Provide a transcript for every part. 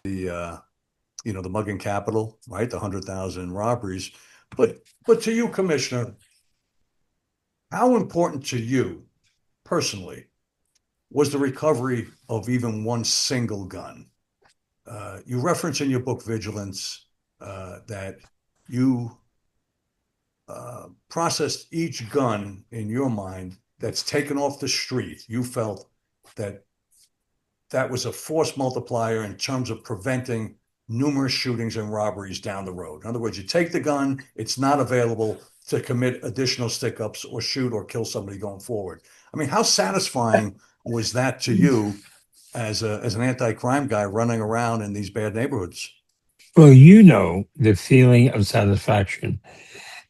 the the mugging capital, right? The 100,000 robberies. But to you, Commissioner, how important to you personally was the recovery of even one single gun? You reference in your book Vigilance that you processed each gun in your mind that's taken off the street. You felt that that was a force multiplier in terms of preventing numerous shootings and robberies down the road. In other words, you take the gun, it's not available to commit additional stick ups or shoot or kill somebody going forward. I mean, how satisfying was that to you as an anti-crime guy running around in these bad neighborhoods? Well, you know the feeling of satisfaction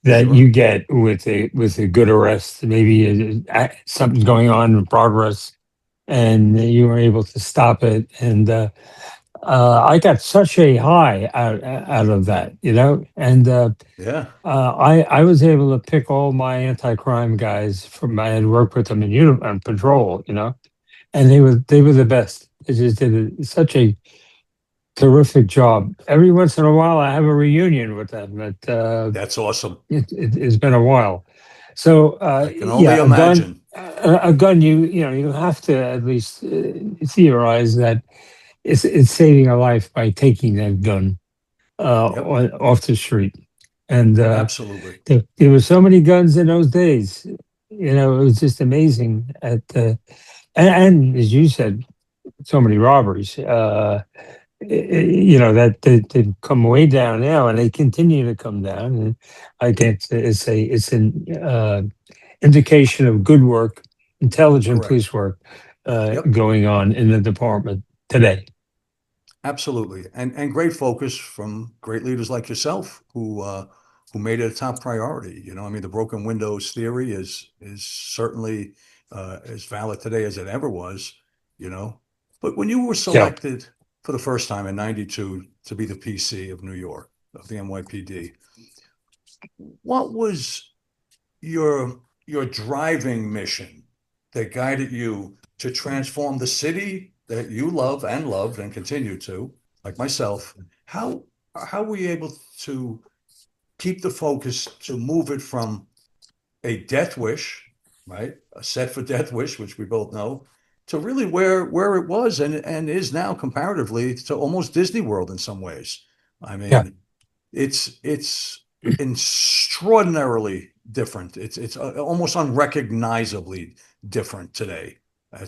that Sure. you get with a good arrest. Maybe something's going on in progress, and you were able to stop it. And I got such a high out of that, And Yeah. I was able to pick all my anti-crime guys from I had worked with them in on patrol, and they were the best. They just did such a terrific job. Every once in a while, I have a reunion with them. That's awesome. It's been a while. So I can only yeah, imagine. a gun. You have to at least theorize that it's saving a life by taking that gun Yep. off the street. And Absolutely. there were so many guns in those days. It was just amazing. And as you said, so many robberies. That they come way down now, and they continue to come down. And I think it's an indication of good work, intelligent police Correct. work Yep. going on in the department today. Absolutely. And great focus from great leaders like yourself who made it a top priority. I mean, the broken windows theory is certainly as valid today as it ever was, you know. But when you were Yeah, selected for the first time in 92 to be the PC of New York, of the NYPD, what was your driving mission that guided you to transform the city that you love and loved and continue to, like myself? How how were you able to keep the focus to move it from a death wish, right? A set for death wish, which we both know, to really where it was and is now comparatively to almost Disney World in some ways. I yeah, mean, it's extraordinarily different. It's almost unrecognizably different today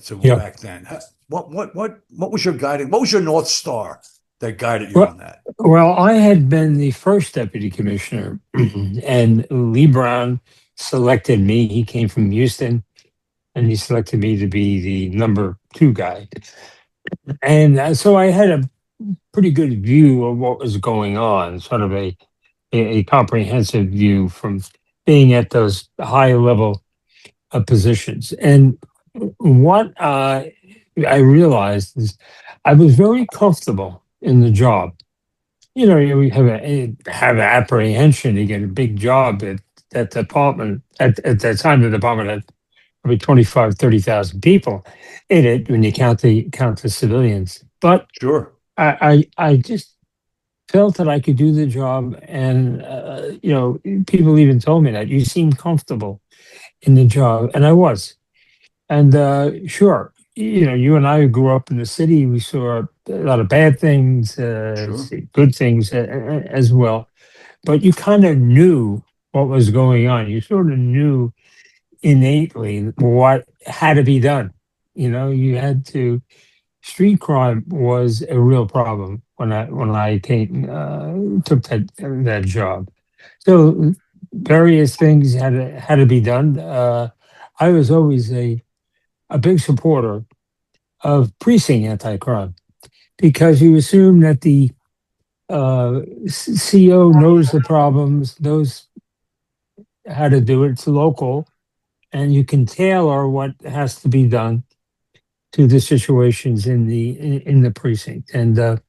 to yeah. back then. What was your guiding? What was your North Star that guided you Well, on that? well, I had been the first deputy commissioner, and Lee Brown selected me. He came from Houston, and he selected me to be the number two guy. And so I had a pretty good view of what was going on, sort of a comprehensive view from being at those high level positions. And what I realized is I was very comfortable in the job. You have an apprehension to get a big job at that department. At that time, the department had probably 25, 30,000 people in it when you count the civilians. But Sure. I just felt that I could do the job, and people even told me that you seem comfortable in the job, and I was. And sure, you and I grew up in the city. We saw a lot of bad things, Sure. good things as well. But you kind of knew what was going on. You sort of knew innately what had to be done. You had to. Street crime was a real problem when I took that job. So various things had to be done. I was always a big supporter of precinct anti-crime because you assume that the CO knows the problems, knows how to do it. It's local, and you can tailor what has to be done to the situations in the precinct. And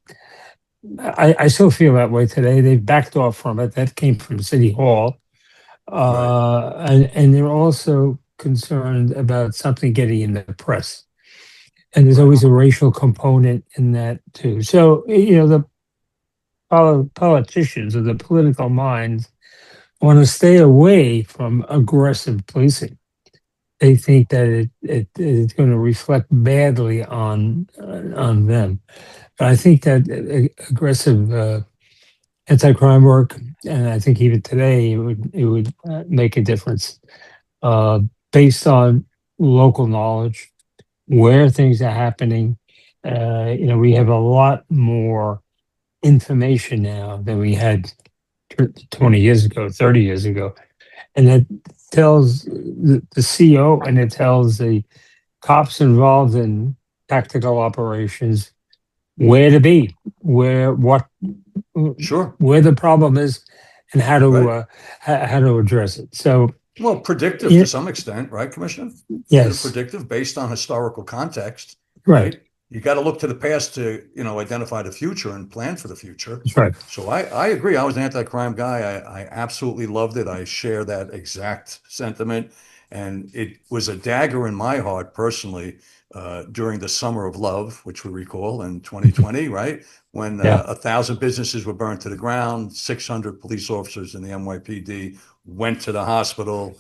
I still feel that way today. They've backed off from it. That came from City Hall, Right. and they're also concerned about something getting in the press. and there's Right always on. a racial component in that too. So the politicians or the political minds want to stay away from aggressive policing. They think that it is going to reflect badly on them. But I think that aggressive anti-crime work, and I think even today it would make a difference uh, based on local knowledge, where things are happening. We have a lot more information now than we had 20 years ago, 30 years ago. And it tells the CO and it tells the cops involved in tactical operations where to be, Sure. where the problem is, and Right. how to address it. So, Well, predictive to yeah, some extent, right, Commissioner? yes, Predictive based on historical context, right, right? You got to look to the past to, identify the future and plan for the future. that's right. So I agree. I was an anti-crime guy. I absolutely loved it. I share that exact sentiment. And it was a dagger in my heart personally during the summer of love, which we recall in 2020, right? When Yeah. 1,000 businesses were burned to the ground, 600 police officers in the NYPD went to the hospital,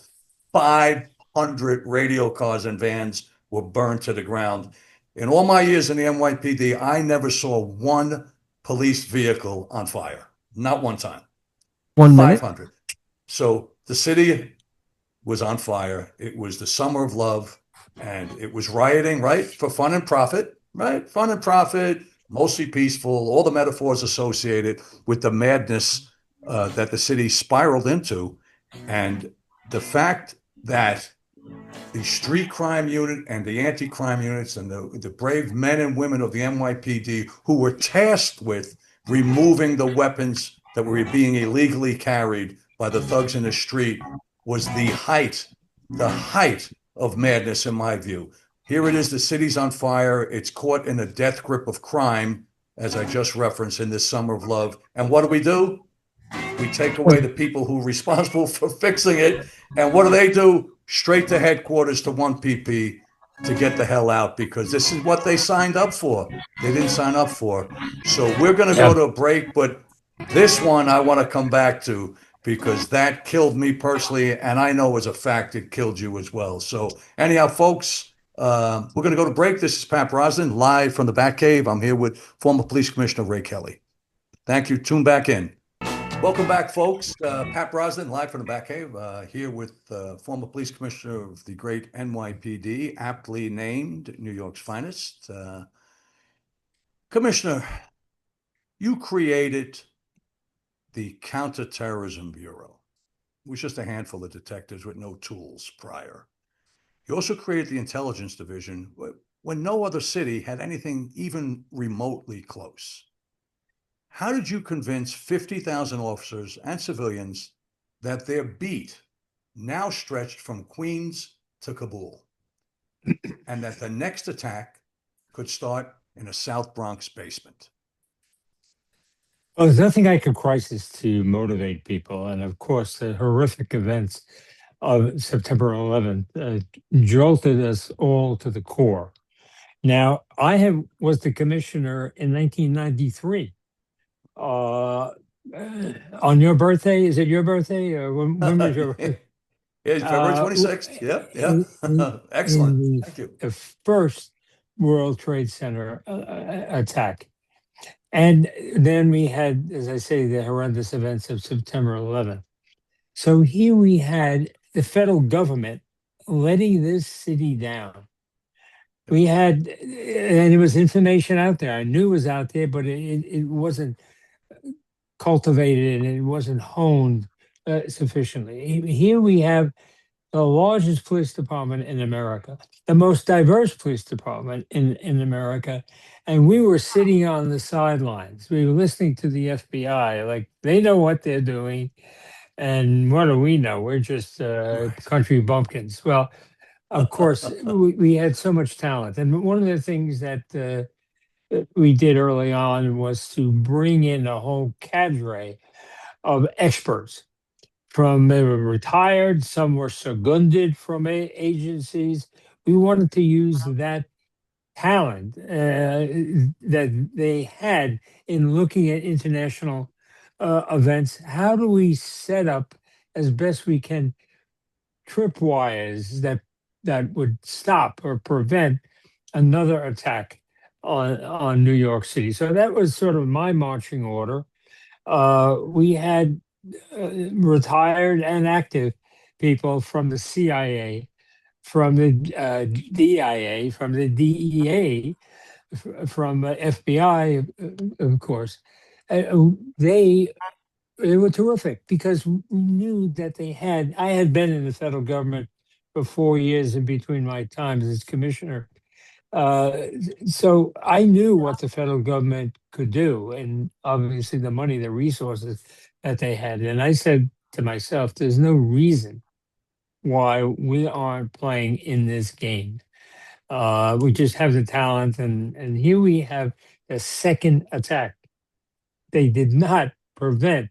500 radio cars and vans were burned to the ground. In all my years in the NYPD, I never saw one police vehicle on fire. Not one time. 1 minute. 500. So the city was on fire. It was the summer of love and it was rioting, right? For fun and profit, right? Fun and profit, mostly peaceful, all the metaphors associated with the madness that the city spiraled into. And the fact that the street crime unit and the anti-crime units and the brave men and women of the NYPD who were tasked with removing the weapons that were being illegally carried by the thugs in the street was the height of madness in my view. Here it is, the city's on fire. It's caught in a death grip of crime, as I just referenced in this summer of love. And what do? We take away the people who are responsible for fixing it. And what do? Straight to headquarters to 1PP to get the hell out because this is what they signed up for. They didn't sign up for. So we're going to go Yeah. to a break, but this one I want to come back to because that killed me personally. And I know as a fact it killed you as well. So, anyhow, folks, we're going to go to break. This is Pat Brosnan live from the Batcave. I'm here with former Police Commissioner Ray Kelly. Thank you. Tune back in. Welcome back, folks. Pat Brosnan, live from the Batcave, here with former police commissioner of the great NYPD, aptly named New York's finest. Commissioner, you created the Counterterrorism Bureau. It was just a handful of detectives with no tools prior. You also created the Intelligence Division when no other city had anything even remotely close. How did you convince 50,000 officers and civilians that their beat now stretched from Queens to Kabul and that the next attack could start in a South Bronx basement? Well, there's nothing like a crisis to motivate people. And of course, the horrific events of September 11th jolted us all to the core. Now, was the commissioner in 1993. Uh, on your birthday, is it your birthday? Or when was your birthday? Yeah, February Uh, 26th. Yep, in, in, yeah. Excellent. in Thank you. the first World Trade Center attack. And then we had, as I say, the horrendous events of September 11th. So here we had the federal government letting this city down. We had, and there was information out there. I knew it was out there, but it wasn't cultivated and it wasn't honed sufficiently. Here we have the largest police department in America, the most diverse police department in America. And we were sitting on the sidelines. We were listening to the FBI, like they know what they're doing. And what do we know? We're just Right. country bumpkins. Well, of course, we had so much talent. And one of the things that we did early on was to bring in a whole cadre of experts from they were retired, some were seconded from agencies. We wanted to use that talent that they had in looking at international events. How do we set up as best we can tripwires that would stop or prevent another attack on New York City? So that was sort of my marching order. We had retired and active people from the CIA, from the DIA, from the DEA, from FBI, of course. They were terrific because we knew that they had. I had been in the federal government for 4 years in between my times as commissioner, uh, so I knew what the federal government could do, and obviously the money, the resources that they had. And I said to myself, "There's no reason why we aren't playing in this game. We just have the talent, and here we have a second attack. They did not prevent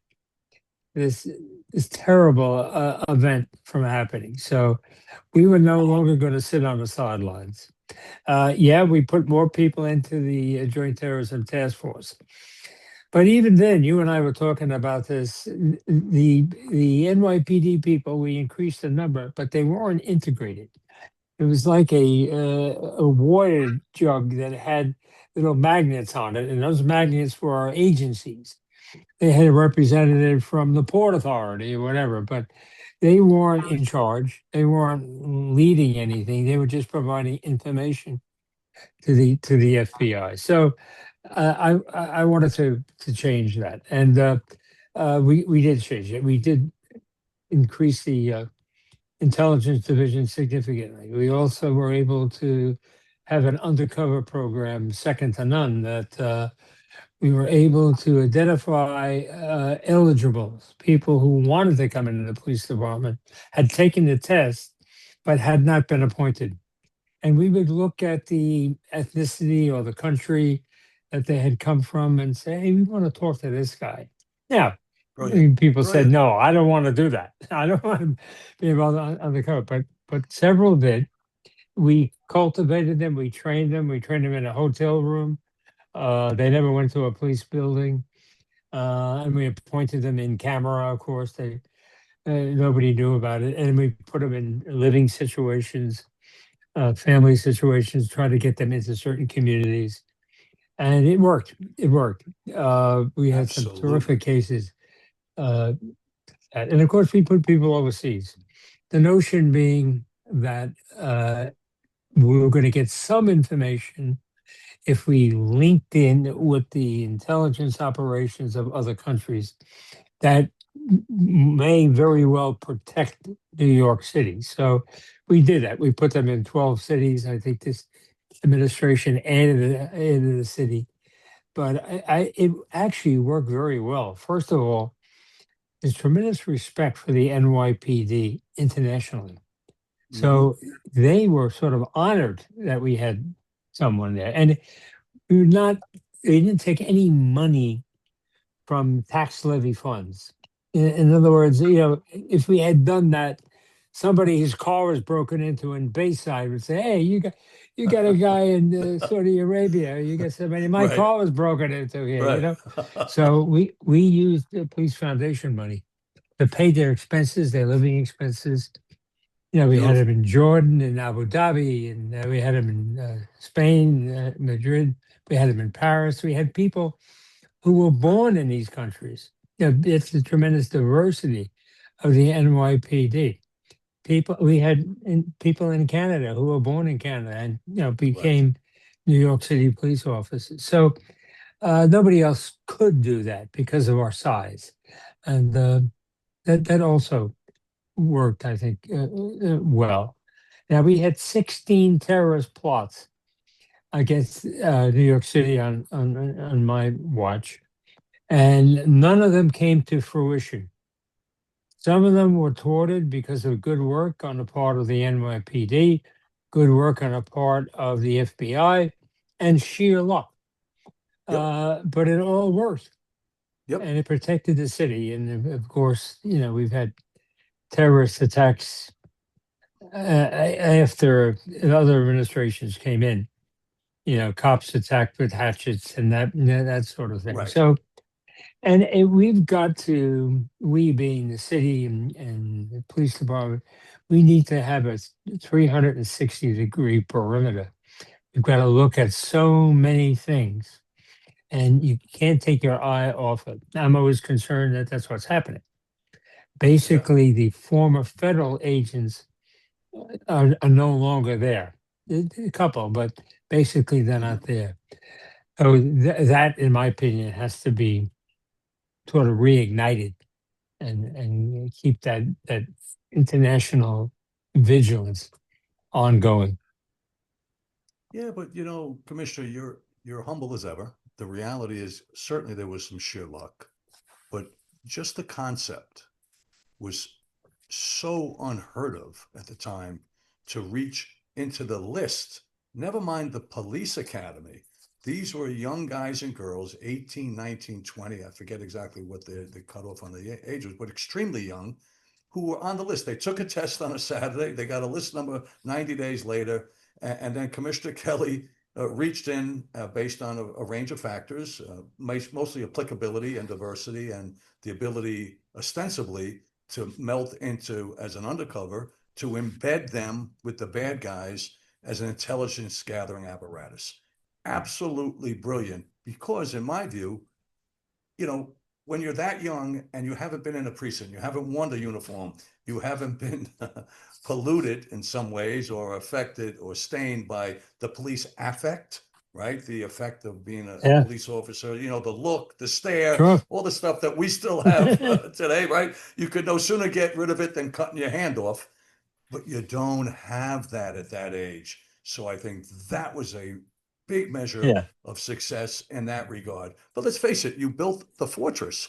this this terrible event from happening. So we were no longer going to sit on the sidelines. Yeah, we put more people into the Joint Terrorism Task Force. But even then, you and I were talking about this. The NYPD people, we increased the number, but they weren't integrated. It was like a water jug that had little magnets on it, and those magnets were our agencies. They had a representative from the Port Authority or whatever, but they weren't in charge. They weren't leading anything. They were just providing information to the FBI. So I wanted to change that, and we did change it. We did increase the intelligence division significantly. We also were able to have an undercover program second to none that we were able to identify eligibles, people who wanted to come into the police department, had taken the test, but had not been appointed. And we would look at the ethnicity or the country that they had come from and say, hey, we want to talk to this guy. Now, Brilliant. people said, Brilliant. no, I don't want to do that. I don't want to be involved on the cover. But several did. We cultivated them. We trained them. We trained them in a hotel room. They never went to a police building. And we appointed them in camera, of course. They nobody knew about it. And we put them in living situations, family situations, try to get them into certain communities. And it worked. It worked. We had some terrific Absolutely. cases. Uh, and of course, we put people overseas. The notion being that we were going to get some information if we linked in with the intelligence operations of other countries that may very well protect New York City. So we did that. We put them in 12 cities. I think this administration added a city, but it actually worked very well. First of all, there's tremendous respect for the NYPD internationally. Hmm. So they were sort of honored that we had someone there. And we were not, they didn't take any money from tax levy funds. In other words, if we had done that, somebody whose car was broken into in Bayside would say, "Hey, you got a guy in Saudi Arabia. You got somebody. My Right. car was broken into here." Right. So we used the police foundation money to pay their expenses, their living expenses. We had them Beautiful. in Jordan and Abu Dhabi, and we had them in Spain, Madrid. We had them in Paris. We had people who were born in these countries. It's the tremendous diversity of the NYPD. We had people in Canada who were born in Canada and Right. became New York City police officers. So nobody else could do that because of our size, and that also worked, I think, well. Now we had 16 terrorist plots against New York City on my watch, and none of them came to fruition. Some of them were thwarted because of good work on the part of the NYPD, good work on the part of the FBI, and sheer luck. Yep. But it all worked, Yep. and it protected the city. And of course, we've had terrorist attacks after other administrations came in. cops attacked with hatchets and that sort of thing. Right. So, and we've got to, we being the city and the police department, we need to have a 360-degree perimeter. You've got to look at so many things, and you can't take your eye off it. I'm always concerned that that's what's happening. Yeah. Basically, the former federal agents are no longer there. A couple, but basically they're Hmm. not there. So that, in my opinion, has to be sort of reignited and keep that international vigilance ongoing. Yeah, but Commissioner, you're humble as ever. The reality is certainly there was some sheer luck, but just the concept was so unheard of at the time to reach into the list. Never mind the police academy. These were young guys and girls, 18, 19, 20. I forget exactly what the cutoff on the age was, but extremely young, who were on the list. They took a test on a Saturday. They got a list number 90 days later. And then Commissioner Kelly reached in based on a range of factors, mostly applicability and diversity and the ability ostensibly to melt into as an undercover, to embed them with the bad guys as an intelligence gathering apparatus. Absolutely brilliant because, in my view, you know, when you're that young and you haven't been in a precinct, you haven't worn the uniform, you haven't been polluted in some ways or affected or stained by the police affect, right? The effect of being a Yeah, police officer, the look, the stare, sure. all the stuff that we still have today, right? You could no sooner get rid of it than cutting your hand off, but you don't have that at that age. So I think that was a big measure Yeah. of success in that regard. But let's face it, you built the fortress.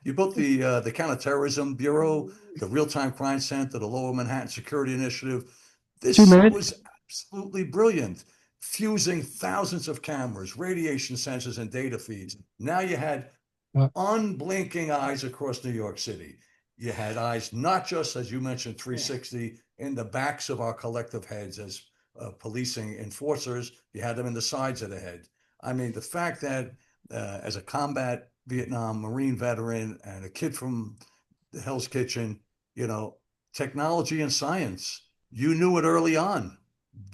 You built the counterterrorism bureau, the real-time crime center, the Lower Manhattan Security Initiative. Two This minutes. was absolutely brilliant, fusing thousands of cameras, radiation sensors, and data feeds. Now you had unblinking eyes across New York City. You had eyes not just, as you mentioned, 360 in the backs of our collective heads as policing enforcers. You had them in the sides of the head. I mean, the fact that as a combat Vietnam Marine veteran and a kid from the Hell's Kitchen, you know, technology and science, you knew it early on.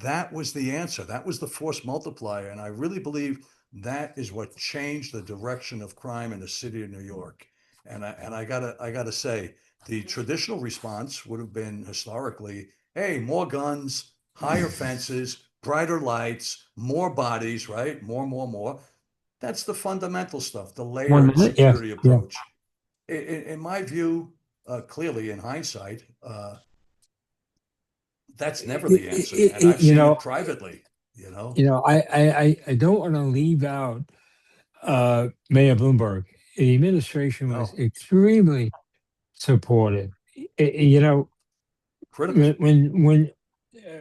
That was the answer. That was the force multiplier. And I really believe that is what changed the direction of crime in the city of New York. And I gotta say, the traditional response would have been historically, hey, more guns, higher fences, brighter lights, more bodies, right? More. That's the fundamental stuff, the One layered minute. Yeah. security Yeah. approach. In my view, clearly in hindsight, that's never the answer. And I've You seen it know, privately, you know? I don't want to leave out Mayor Bloomberg. The administration was No, extremely supportive. You know, critical. when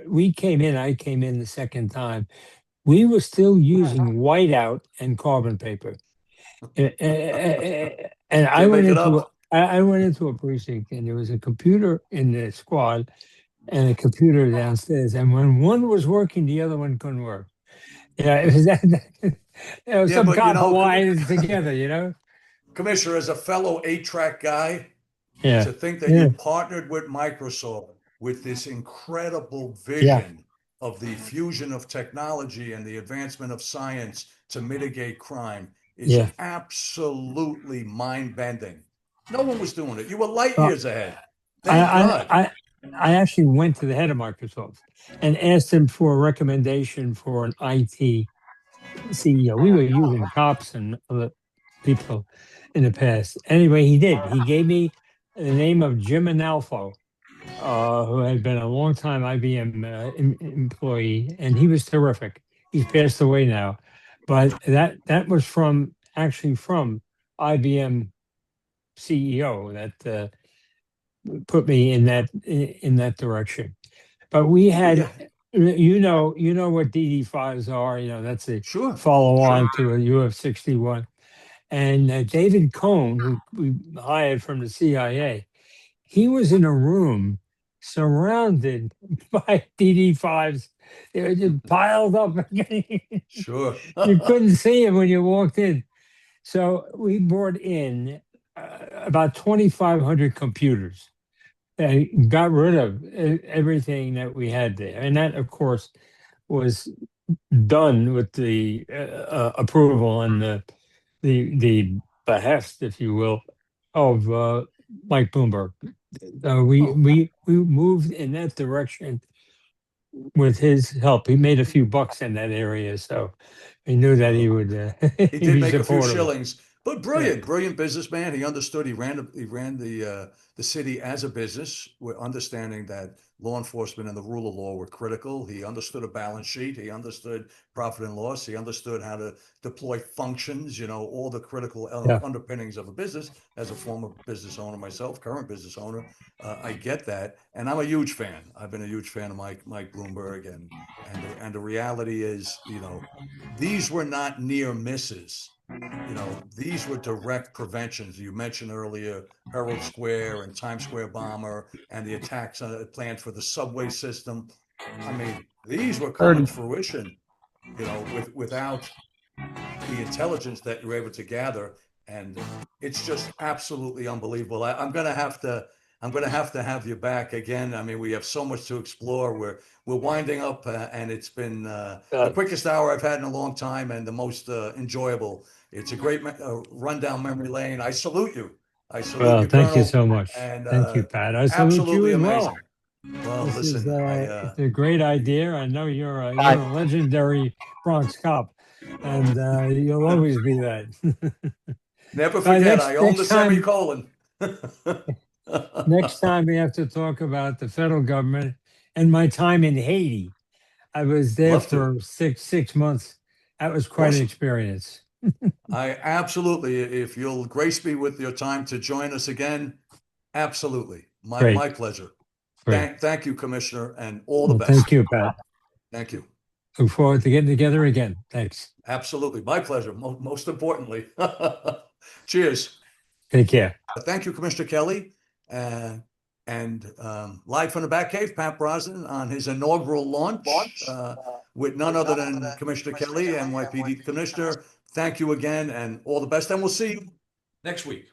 we came in, I came in the second time. We were still using whiteout and carbon paper. And I Can't went make it into up. I went into a precinct and there was a computer in the squad and a computer downstairs. And when one was working, the other one couldn't work. Yeah, it was Yeah, some but cop wired it together, you know? Commissioner, as a fellow eight-track guy, Yeah. to think that you Yeah. partnered with Microsoft with this incredible Yeah. vision of the fusion of technology and the advancement of science to mitigate crime is Yeah. absolutely mind-bending. No one was doing it. You were light Well, years ahead. I, Thank I, God. I, I actually went to the head of Microsoft and asked him for a recommendation for an IT CEO. We were using cops and other people in the past. Anyway, he did. He gave me the name of Jim Analfo, who had been a long time IBM employee, and he was terrific. He's passed away now, but that was from actually from IBM CEO that put me in that direction. But we Well, yeah, had, you know what DD5s are. You know that's a sure, follow sure. on to a UF-61. And David Cohn, who we hired from the CIA, he was in a room surrounded by DD5s. They were just piled up. Sure. You couldn't see them when you walked in. So we brought in about 2,500 computers and got rid of everything that we had there. And that, of course, was done with the approval and the behest, if you will, of Mike Bloomberg. Oh, We moved in that direction with his help. He made a few bucks in that area, so we knew that he well, would he he'd did be make a few supportive. shillings, but Yeah, brilliant businessman. He understood. He ran the city as a business, with understanding that law enforcement and the rule of law were critical. He understood a balance sheet. He understood profit and loss. He understood how to deploy functions. You know, all the critical yeah. underpinnings of a business. As a former business owner myself, current business owner, I get that, and I'm a huge fan. I've been a huge fan of Mike Bloomberg, and the reality is, you know, these were not near misses. You know, these were direct preventions. You mentioned earlier Herald Square and Times Square bomber and the attacks planned for the subway system. I mean, these were coming to Heard. fruition, you know, without the intelligence that you're able to gather, and it's just absolutely unbelievable. I'm gonna have you back again. I mean, we have so much to explore. We're winding up, and it's been the quickest hour I've had in a long time, and the most enjoyable. It's a great rundown memory lane. I salute you. I salute Well, you, thank you Colonel, so much. and Thank you, Pat. I salute you absolutely as well. amazing. Well, This is listen, it's a great idea. I know you're a legendary Bronx cop, and you'll always be that. never But forget, I own the next time semicolon. next time we have to talk about the federal government and my time in Haiti. I was there Love to. for six months. That was quite an Awesome. experience. I absolutely, if you'll grace me with your time to join us again, absolutely. My Great, pleasure. great. Thank you, Commissioner, and all the Well, thank best. you, Pat. Thank you. Look forward to getting together again. Thanks. Absolutely. My pleasure, most importantly. Cheers. Take care. Thank you, Commissioner Kelly. And live from the Batcave, Pat Brosnan on his inaugural launch with none other than Commissioner Kelly, NYPD Commissioner. Thank you again, and all the best. And we'll see you next week.